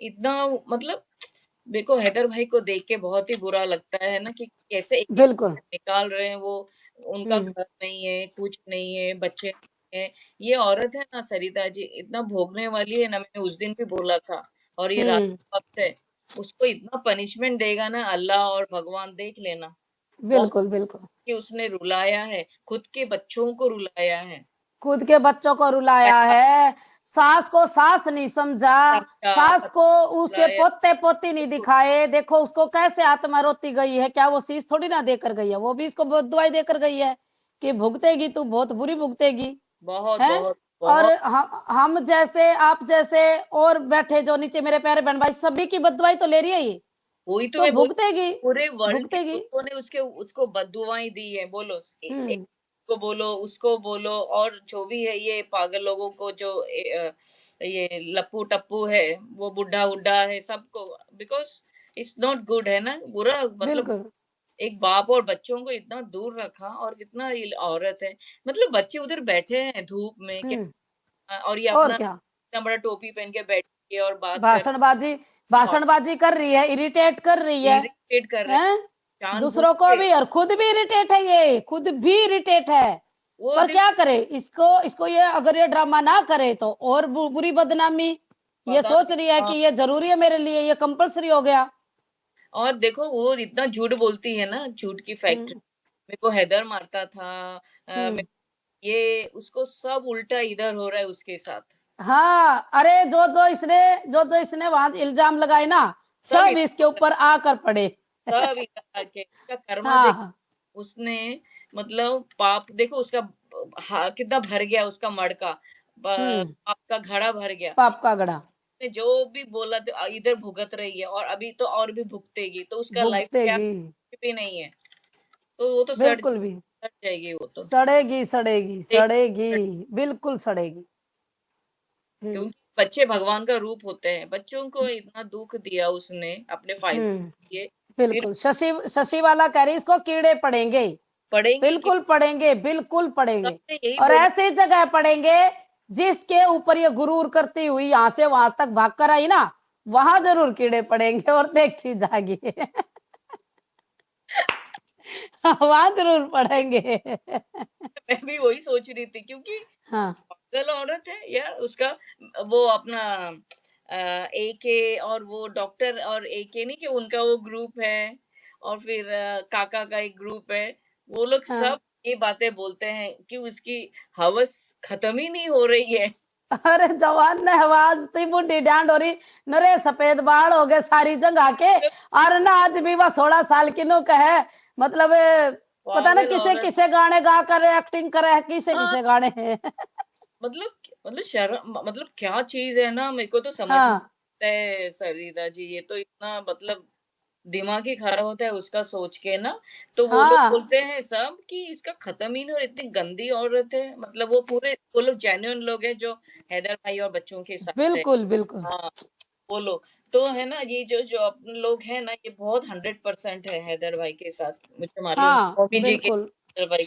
इतना मतलब मेरे को हैदर भाई को देख के बहुत ही बुरा लगता है ना कि कैसे एक एक बिल्कुल। स्टूडेंट निकाल रहे हैं वो। उनका हम्म। घर नहीं है, कुछ नहीं है, बच्चे नहीं है। ये औरत है ना सरिता जी, इतना भोगने वाली है ना, मैंने उस दिन भी बोला था। और ये रात हम्म। का वक्त है, उसको इतना पनिशमेंट देगा ना अल्लाह और भगवान, देख लेना। बहुत बिल्कुल बिल्कुल। कि उसने रुलाया है, खुद के बच्चों को रुलाया है। खुद के बच्चों को रुलाया है, सास को सास नहीं समझा, समझा, सास को उसके रुलाया। पोते पोती नहीं दिखाए। देखो उसको कैसे आत्मा रोती गई है, क्या वो शीश थोड़ी ना देकर गई है, वो भी इसको बहुत दवाई देकर गई है कि भुगतेगी तू, बहुत बुरी भुगतेगी। बहुत है। बहुत और बहुत। हम जैसे आप जैसे और बैठे जो नीचे मेरे प्यारे बहन भाई, सभी की बददुआई तो ले रही है ये, वही तो तो मैं बोल, भुगतेगी। पूरे वर्ल्ड के भुगतेगी। लोगों ने उसके उसको बददुआएं दी है। बोलो हम्म। को बोलो, उसको बोलो, और जो भी है ये पागल लोगों को, जो ये लप्पू टप्पू है, वो बुढ़ा उड्ढा है सबको। बिकॉज इट्स नॉट गुड है ना, बुरा मतलब। बिल्कुल। एक बाप और बच्चों को इतना दूर रखा, और कितना ये औरत है। मतलब बच्चे उधर बैठे हैं धूप में हम्म। क्या, और ये और अपना क्या। इतना बड़ा टोपी पहन के बैठ के और बात कर, भाषणबाजी, और भाषणबाजी कर रही है, इरिटेट कर रही है। इरिटेट कर रहे हैं। हैं जानबूझ दूसरों को के। भी, और खुद भी इरिटेट है, ये खुद भी इरिटेट है। वो पर देख, क्या करे, इसको इसको ये अगर ये ड्रामा ना करे तो और बुरी बदनामी। ये पता सोच नहीं। रही है कि हाँ, ये जरूरी है मेरे लिए, ये कंपलसरी हो गया। और देखो वो इतना झूठ बोलती है ना, झूठ की फैक्ट्री। हम्म। मेरे को हैदर मारता था, हम्म। ये उसको सब उल्टा इधर हो रहा है उसके साथ। हाँ, अरे जो जो इसने वहां इल्जाम लगाए ना, सब सब इसके ऊपर आकर पड़े। सब इधर आके उसका कर्मा देख। हाँ। उसने मतलब पाप देखो उसका, कितना भर गया उसका मड़का, हम्म। पाप का घड़ा भर गया। पाप का गड़ा। ने जो भी बोला तो इधर भुगत रही है, और अभी तो और भी भुगतेगी, तो उसका लाइफ क्या, भुगतेगी। भी नहीं है। तो वो तो बिल्कुल भी। सड़ जाएगी वो तो। सड़ेगी सड़ेगी देख, सड़ेगी। बिल्कुल सड़ेगी। हम्म। क्योंकि बच्चे भगवान का रूप होते हैं, बच्चों को इतना दुख दिया उसने अपने फायदे हम्म। के लिए। फिर बिल्कुल। शशि शशि वाला कह रही इसको कीड़े पड़ेंगे। पढ़ेंगे कि बिल्कुल पड़ेंगे, बिल्कुल पड़ेंगे। सबने यही और बोला। ऐसी जगह पड़ेंगे जिसके ऊपर ये गुरूर करती हुई यहां से वहां तक भाग कर आई ना, वहां जरूर कीड़े पड़ेंगे और देखी जाएगी। वहां जरूर पड़ेंगे। मैं भी वही सोच रही थी, क्योंकि हाँ। पागल औरत है यार उसका। वो अपना एके, और वो डॉक्टर और एके, नहीं कि उनका वो ग्रुप है, और फिर काका का एक ग्रुप है। वो लोग हाँ। सब ये बातें बोलते हैं कि उसकी हवस खत्म ही नहीं हो रही है। अरे जवान ने आवाज थी, बुढ़ी डांड हो रही, नरे सफेद बाल हो गए सारी जगह के। और ना आज भी वह 16 साल की नो कहे, मतलब पता ना पागल किसे औरत। किसे गाने गा कर एक्टिंग करे है, किसे हाँ, किसे गाने हैं। मतलब शर्म, मतलब क्या चीज है ना, मेरे को तो समझ नहीं हाँ। आता है सरिता जी, ये तो इतना मतलब दिमाग ही खराब होता है उसका सोच के ना। तो वो लोग हाँ। बोलते हैं सब कि इसका खत्म ही नहीं, और इतनी गंदी औरत है, मतलब वो पूरे वो लोग जेन्युइन लोग हैं जो हैदर भाई और बच्चों के साथ है। बिल्कुल बिल्कुल। हाँ, वो लोग तो है ना, ये जो जो अपने लोग हैं ना, ये बहुत 100% है हैदर भाई के साथ, मुझे मालूम है, हाँ। मम्मी जी के बिल्कुल। हैदर भाई।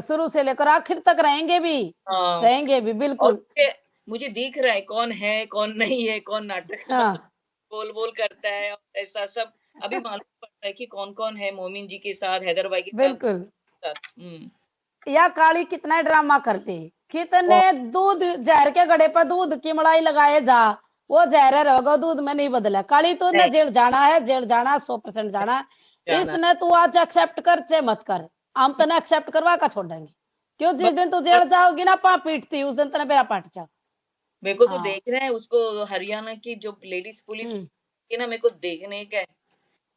शुरू से लेकर आखिर तक रहेंगे भी। हाँ, रहेंगे भी और बिल्कुल। मुझे दिख रहा है कौन है कौन नहीं है, कौन नाटक मतलब हाँ। बोल बोल करता है, और ऐसा सब अभी मालूम पड़ रहा है कि कौन कौन है मोमिन जी के साथ, हैदर भाई के साथ बिल्कुल। साथ। या काली कितना ड्रामा करती, कितने बहुत दूध जहर के घड़े पर दूध की मलाई लगाए जा, वो जहर रहोगा, दूध में नहीं बदला। काली तो न है, जेल जाना है, जेल जाना 100% जाना है। जाना इसने तू आज एक्सेप्ट कर चाहे मत कर, हम तने एक्सेप्ट करवा का छोड़ेंगे। क्यों, बस। जिस दिन तू जेल जाओगी ना पा पीटती, उस दिन तने मेरा पाट जा। मेरे को तो हाँ। देखना है उसको, हरियाणा की जो लेडीज पुलिस हम्म। की ना, मेरे को देखने का है।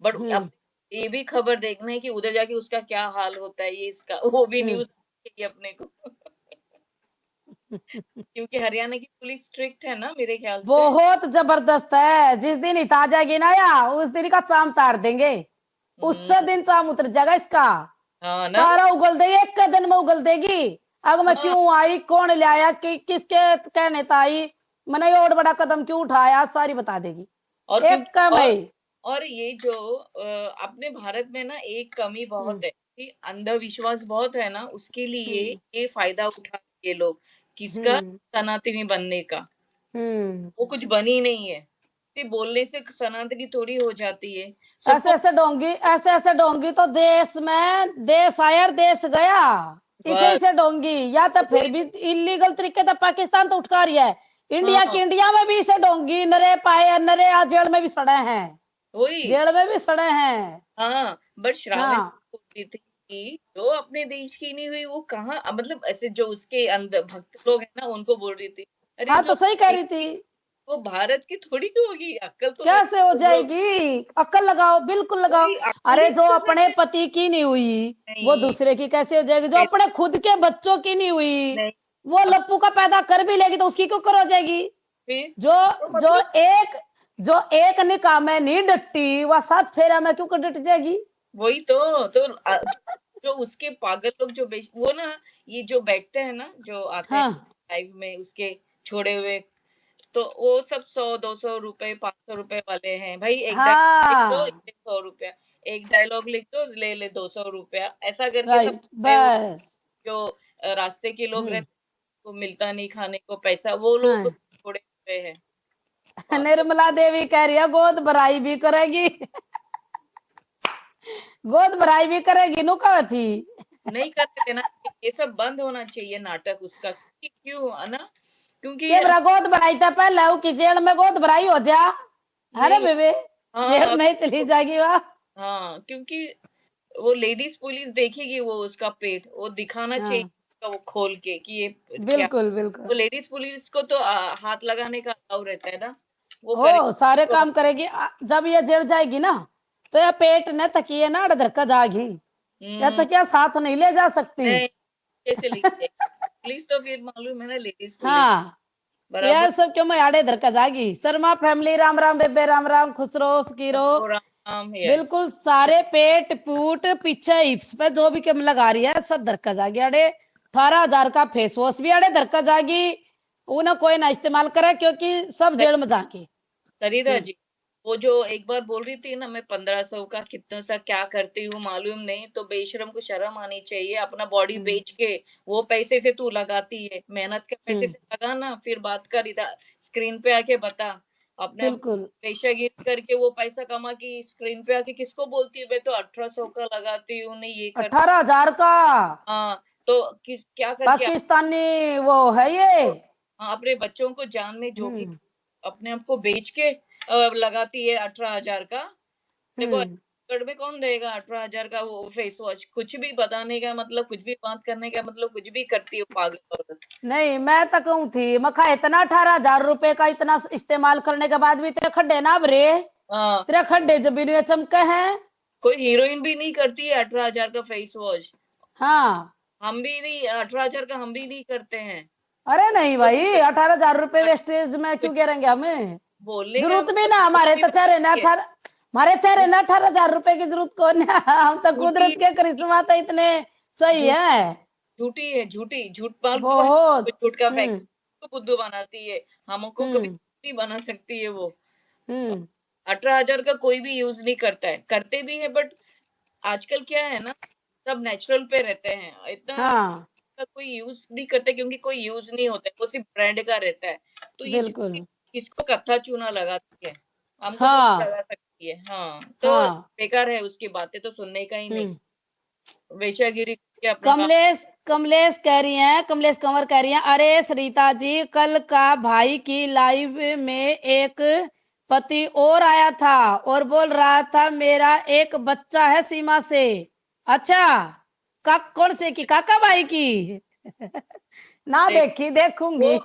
बट अब हम्म। ये भी खबर देखना है कि उधर जाके उसका क्या हाल होता है, ये इसका वो भी हम्म। न्यूज चाहिए अपने को। क्योंकि हरियाणा की पुलिस स्ट्रिक्ट है ना मेरे ख्याल से। बहुत जबरदस्त है, जिस दिन हित आ जाएगी ना या उस दिन का चाम तार देंगे। उससे हम्म, दिन चाम उतर जाएगा इसका। हाँ ना। सारा उगल देगी, एक के दिन में उगल देगी। अगर मैं हाँ, क्यों आई, कौन ले आया, कि किसके कहने था आई, मैंने ये और बड़ा कदम क्यों उठाया, सारी बता देगी। और क्योंकि एक का मैं। और ये जो अपने भारत में ना एक कमी हम्म। बहुत है कि अंधविश्वास बहुत है ना, उसके लिए हम्म। ये फायदा उठा ये लोग, किसका, हम्म। सनातनी बनने का। हम्म। वो कुछ बनी नहीं है, सिर्फ बोलने से सनातनी थोड़ी हो जाती है। ऐसे सबको ऐसे ऐसे डोंगी तो देश में देश आया और देश गया। इसे बस इसे डोंगी या तो फिर वही। भी इलीगल तरीके से पाकिस्तान तो उठका रही है। इंडिया की हाँ इंडिया में भी इसे डोंगी नरे पाए नरे आज जेल में भी सड़े हैं। वही। जेल में भी सड़े हैं। हाँ बट श्रावणी हाँ बोल रही थी कि जो अपने देश की नहीं हुई वो कहाँ, मतलब ऐसे जो उसके अंदर भक्त लोग हैं ना उनको बोल रही थी, अरे हाँ जो तो सही कह देश रही थी। की वो भारत की थोड़ी होगी, अक्ल तो कैसे हो लगाओ तुम लोग। जाएगी अक्ल लगाओ बिल्कुल लगाओ। कोई अक्ल अरे ही जो नहीं कर अपने रहे। पति की नहीं हुई वो नहीं दूसरे की कैसे हो जाएगी। जो अपने खुद के बच्चों की नहीं हुई नहीं। वो अब लप्पू का पैदा कर भी लेगी तो उसकी क्यों कर हो जाएगी। फिर जो तो जो मतलब एक जो एक निकाह में नहीं डटती वह 7 फेरा में क्यों कर डट जाएगी। वही तो जो उसके पागल लोग जो वो ना, ये जो बैठते हैं ना जो आते हैं हाँ लाइव में उसके छोड़े हुए, तो वो सब 100 200 रुपए 500 रुपए वाले हैं भाई। एक डायलॉग लिख दो हाँ ये 100 रुपया, एक डायलॉग लिख दो ले ले 200 रुपया, ऐसा करके सब राइट है वो। बस। जो रास्ते के लोग हम्म रहते हैं, को मिलता नहीं खाने को पैसा, वो लोग हाँ छोड़े हुए हैं पागल। निर्मला देवी कह रही है गोद भराई भी करेगी। गोद भराई भी करेगी नु कहा थी। नहीं करने देना चाहिए, ये सब बंद होना चाहिए नाटक उसका, क्यों है ना, क्योंकि के बरा गोद भराई था पहले कि जेल में गोद भराई हो जा है ना नहीं। बेबे। हाँ जेल में ही चली जाएगी वह। हाँ क्योंकि वो लेडीज पुलिस देखेगी वो उसका पेट, वो दिखाना चाहिए हाँ उसका वो खोल के कि ये क्या। बिल्कुल बिल्कुल। वो लेडीज पुलिस को तो हाथ लगाने का अलाउ रहता है ना, वो करे ओ सारे तो। काम करेगी जब ये जेल जाएगी ना तो यह पेट न तकिए ना अड़धर का जागी। या हम्म, तकिया साथ नहीं ले जा सकती। नहीं कैसे लिखते पुलिस तो फिर मालूम है ना लेडीज पुलिस हाँ बराबर। यह सब क्यों मैं आड़े धर का जागी। शर्मा फैमिली राम राम बेबे राम राम खुश रहो सुखी रहो। सबको राम, यस। बिल्कुल सारे पेट पूट पीछे हिप्स पे जो भी कम लगा रही है सब धरका जागी अड़े। 18,000 का फेस वॉश भी अड़े धरका जागी। उन्हें कोई ना इस्तेमाल करे क्योंकि सब जेल में जाके। सरिता जी, वो जो एक बार बोल रही थी ना मैं 1500 का कितना सा क्या करती हूँ मालूम नहीं, तो बेशरम को शर्म आनी चाहिए, अपना बॉडी हम्म, बेच के वो पैसे से तू लगाती है, मेहनत के पैसे हम्म, से लगा ना, फिर बात कर इधर स्क्रीन पे आके बता। अपने बिल्कुल। पेशागिरी करके वो पैसा कमा की स्क्रीन पे आके किसको बोलती है, मैं तो 1800 का लगाती हूँ, नहीं ये कर। 18,000 का हाँ तो किस क्या करके पाकिस्तानी वो है ये। हाँ, अपने बच्चों को जान में जोखिम, हम्म अपने आप को बेच के लगाती है 18,000 का। देखो हम्म छत्तीसगढ़ में कौन देगा 18,000 का वो फेस वॉश, कुछ भी बताने का मतलब, कुछ भी बात करने का मतलब, कुछ भी करती है वो पागल औरत। नहीं मैं तो कहूँ थी मखा इतना 18,000 रुपए का इतना इस्तेमाल करने के बाद भी तेरे खड्डे ना भरे। हाँ तेरे खड्डे जब भी चमके हैं। कोई हीरोइन भी नहीं करती है 18,000 का फेस वॉश, हाँ हम भी नहीं 18,000 का हम भी नहीं करते हैं। अरे नहीं तो भाई 18,000 रुपए वेस्टेज में कुछ क्यों गिरेंगे हमें। बोलने का जरूरत भी मतलब ना कुछ हमारे भी तो चेहरे ना बताती है। 18 हमारे चेहरे ना 18,000 रुपए की जरूरत कौन है। हम तो झूठी कुदरत के करिश्मा तो इतने सही झूठ है। झूठी है, झूठी झूठ पाल वो है, बहुत। झूठ का हम्म फैक्ट्री को बुद्धू बनाती है, हमको कभी हम्म नहीं बना सकती है वो। हम्म 18,000 का कोई भी यूज नहीं करता है, करते भी है बट आजकल क्या है ना, सब नेचुरल पे रहते हैं, इतना हाँ का कोई यूज नहीं करते क्योंकि कोई यूज नहीं होता है, वो सिर्फ ब्रांड का रहता है। तो ये झूठी बिल्कुल। किसको कत्था चूना लगाती है, हमको थोड़ी हाँ लगा सकती है। हाँ तो हाँ बेकार है, उसकी बातें तो सुनने का ही नहीं, हम्म वेश्यागिरी के अपना काम। कमलेश कमलेश कह रही हैं कमलेश कंवर कह रही हैं अरे सरिता जी कल का भाई की लाइव में एक पति और आया था और बोल रहा था मेरा एक बच्चा है सीमा से। अच्छा का कौन से की काका भाई की। ना देख देखी वो, देखूंगी।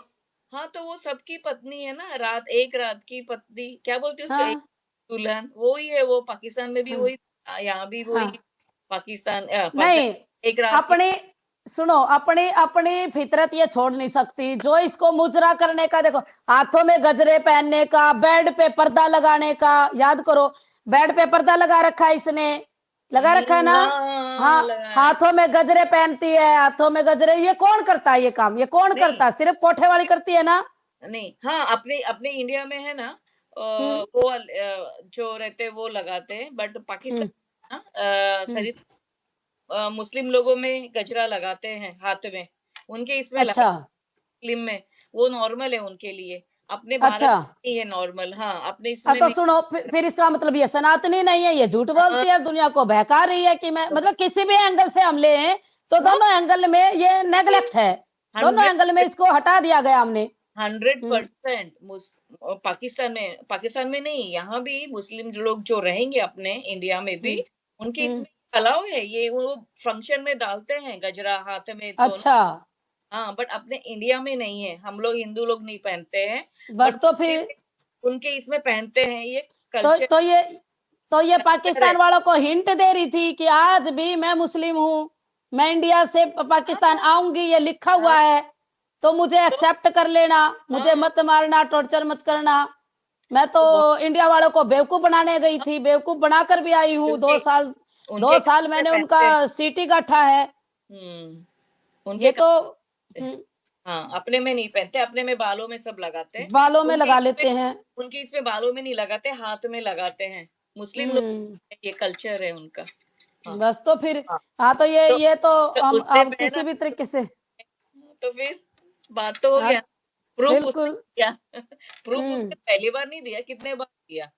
हाँ तो वो सबकी पत्नी है ना, रात एक रात की पत्नी क्या बोलते हैं उसको, एक हाँ दुल्हन वो ही है, वो पाकिस्तान में भी हाँ वही, यहाँ भी वही, हाँ पाकिस्तान नहीं एक रात की। अपनी सुनो अपनी अपनी फितरत ये छोड़ नहीं सकती जो इसको मुजरा करने का देखो। हाथों में गजरे पहनने का बेड पे पर्दा लगाने का याद करो। बेड पे पर्दा लगा रखा है इसने। लगा रखा है ना। हाँ हाँ, हाँ हाँ, लगाया है। हाथों में गजरे पहनती है हाथों में गजरे ये कौन करता है ये काम ये कौन नहीं करता है सिर्फ कोठे वाली करती है ना। नहीं, हाँ अपने अपने इंडिया में है ना, हम्म वो जो रहते हैं वो लगाते हैं, बट हम्म पाकिस्तान हम्म सरी मुस्लिम लोगों में गजरा लगाते हैं हाथ में, उनके इसमें लगा अच्छा मुस्लिम में वो नॉर्मल है उनके लिए। अपने भारत अच्छा। में नहीं है नॉर्मल। हाँ, अपने हाँ इसमें तो नहीं। सुनो, फिर इसका मतलब ये सनातनी नहीं है, ये झूठ हाँ, बोलती है, दुनिया को बहका रही है कि मैं, तो मतलब किसी भी एंगल से हम ले तो हाँ, दोनों एंगल में ये नेगलेक्ट है। दोनों हंड्रेड एंगल में इसको हटा दिया गया हमने। हंड्रेड हम्म। परसेंट पाकिस्तान में नहीं, यहाँ भी मुस्लिम लोग जो रहेंगे अपने इंडिया में भी, हम्म। उनके हम्म। इसमें अलाउ है, ये वो फंक्शन में डालते हैं गजरा हाथ में दोनों। अच्छा। हाँ, बट अपने इंडिया में नहीं है, हम लोग हिंदू लोग नहीं पहनते हैं। बस बट तो फिर, उनके इसमें पहनते हैं, ये तो कल्चर तो ये तो ये है। पाकिस्तान वालों को हिंट दे रही थी कि आज भी मैं मुस्लिम हूँ, मैं इंडिया से पाकिस्तान हाँ, आऊंगी, ये लिखा हाँ, हुआ है, तो मुझे तो एक्सेप्ट कर लेना, मुझे हाँ, मत मारना, टॉर्चर मत करना। मैं तो तो बहुत इंडिया वालों को बेवकूफ बनाने गई हाँ, थी, बेवकूफ बनाकर भी आई हूँ। क्योंकि 2 साल, उनके 2 साल कपड़े मैंने उनका पहनते हैं। सीटी गाठा है। उनके ये तो कपड़े। हम्म, हाँ, अपने में नहीं पहनते, अपने में बालों में सब लगाते हैं। बालों में उनके लगा इसमें लेते हैं। उनके इसमें बालों में नहीं लगाते, हाथ में लगाते हैं। मुस्लिम लोग, हम्म। ये कल्चर है उनका। हाँ, बस तो फिर, हाँ। हाँ तो ये तो, ये तो तो हम उसने अब पहना, किसी भी तरीके से, तो फिर बात तो हो हाँ गया। प्रूफ उसने बिल्कुल। दिया। प्रूफ हम्म। उसने पहली बार नहीं दिया, कितने बार दिया।